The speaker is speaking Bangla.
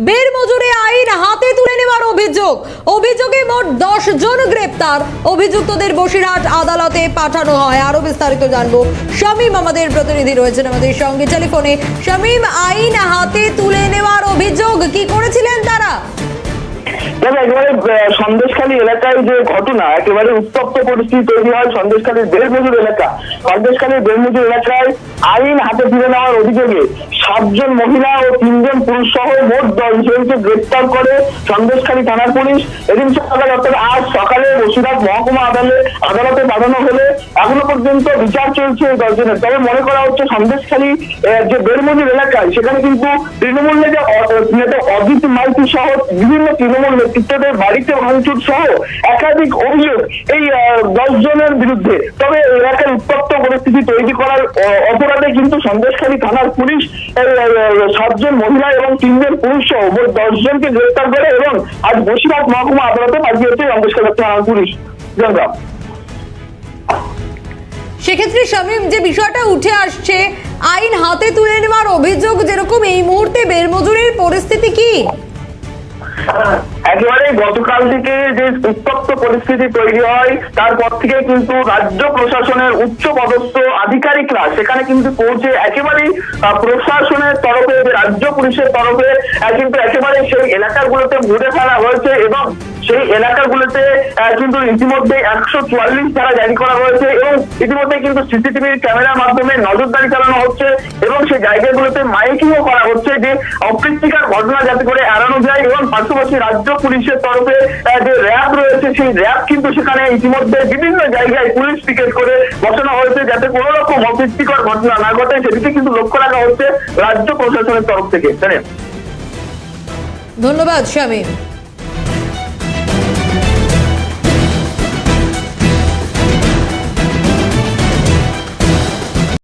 বের মজুরি আইন হাতে তুলে নেওয়ার অভিযোগে মোট 10 জন গ্রেপ্তার। অভিযুক্তদের বসিরহাট আদালতে পাঠানো হয়। আরো বিস্তারিত জানবো, শামীম আমাদের প্রতিনিধি রয়েছেন আমাদের সঙ্গে টেলিফোনে। শামীম, আইন হাতে তুলে নেওয়ার অভিযোগ, কি করেছিলেন তারা? একেবারে সন্দেশখালী এলাকায় যে ঘটনা, একেবারে উত্তপ্ত পরিস্থিতি তৈরি হয় সন্দেশখালীর বেলমজুর এলাকা। সন্দেশখালীর বেলমজুর এলাকায় আইন হাতে তুলে নেওয়ার অভিযোগে 7 জন মহিলা ও 3 জন পুরুষ সহ মোট 10 জনকে গ্রেপ্তার করে সন্দেশখালী থানার পুলিশ। এদিন সকালে অর্থাৎ আজ সকালে বসিরহাট মহকুমা আদালতে পাঠানো হলে এখনো পর্যন্ত বিচার চলছে এই 10 জনের। তবে মনে করা হচ্ছে সন্দেশখালী যে বেলমজুর এলাকায় সেখানে কিন্তু তৃণমূল নেতা অজিত মাইতি সহ বিভিন্ন তৃণমূল নেতৃত্বদের বাড়িতে ভাঙচুর সহ একাধিক অভিযোগ এই 10 জনের বিরুদ্ধে। তবে এলাকার উত্তপ্ত পরিস্থিতি তৈরি করার অপরাধে কিন্তু সন্দেশখালী থানার পুলিশ 7 জন মহিলা এবং 3 জন পুরুষ সহ মোট 10 জনকে গ্রেফতার করে এবং আজ বসিরহাট মহকুমা আদালতে পাঠিয়েছে সন্দেশখালী থানার পুলিশ। ধন্যবাদ। সেক্ষেত্রে শামীম, যে বিষয়টা উঠে আসছে, আইন হাতে তুলে নেওয়ার অভিযোগ যেরকম, এই মুহূর্তে বেলমজুরির পরিস্থিতি কি? একেবারে গতকাল থেকে যে উত্তপ্ত পরিস্থিতি তৈরি হয় তারপর থেকে কিন্তু রাজ্য প্রশাসনের উচ্চ পদস্থ আধিকারিকরা সেখানে কিন্তু পৌঁছে একেবারেই প্রশাসনের তরফে, রাজ্য পুলিশের তরফে কিন্তু একেবারে সেই এলাকাগুলোতে ঘুরে ফেলা হয়েছে এবং সেই এলাকাগুলোতে কিন্তু ইতিমধ্যে 144 ধারা জারি করা হয়েছে এবং ইতিমধ্যে কিন্তু সিসিটিভির ক্যামেরার মাধ্যমে নজরদারি চালানো হচ্ছে এবং সেই জায়গাগুলোতে মাইকিংও করা হচ্ছে যে অপ্রীতিকর ঘটনা যাতে করে এড়ানো যায়। এবং পাশাপাশি রাজ্য পুলিশের তরফে যে র্যাব রয়েছে সেই র্যাব কিন্তু সেখানে ইতিমধ্যে বিভিন্ন জায়গায় পুলিশ পিকেট করে বসানো হয়েছে যাতে কোনো রকম অপ্রীতিকর ঘটনা না ঘটে, সেদিকে কিন্তু লক্ষ্য রাখা হচ্ছে রাজ্য প্রশাসনের তরফ থেকে। ধন্যবাদ শামীম।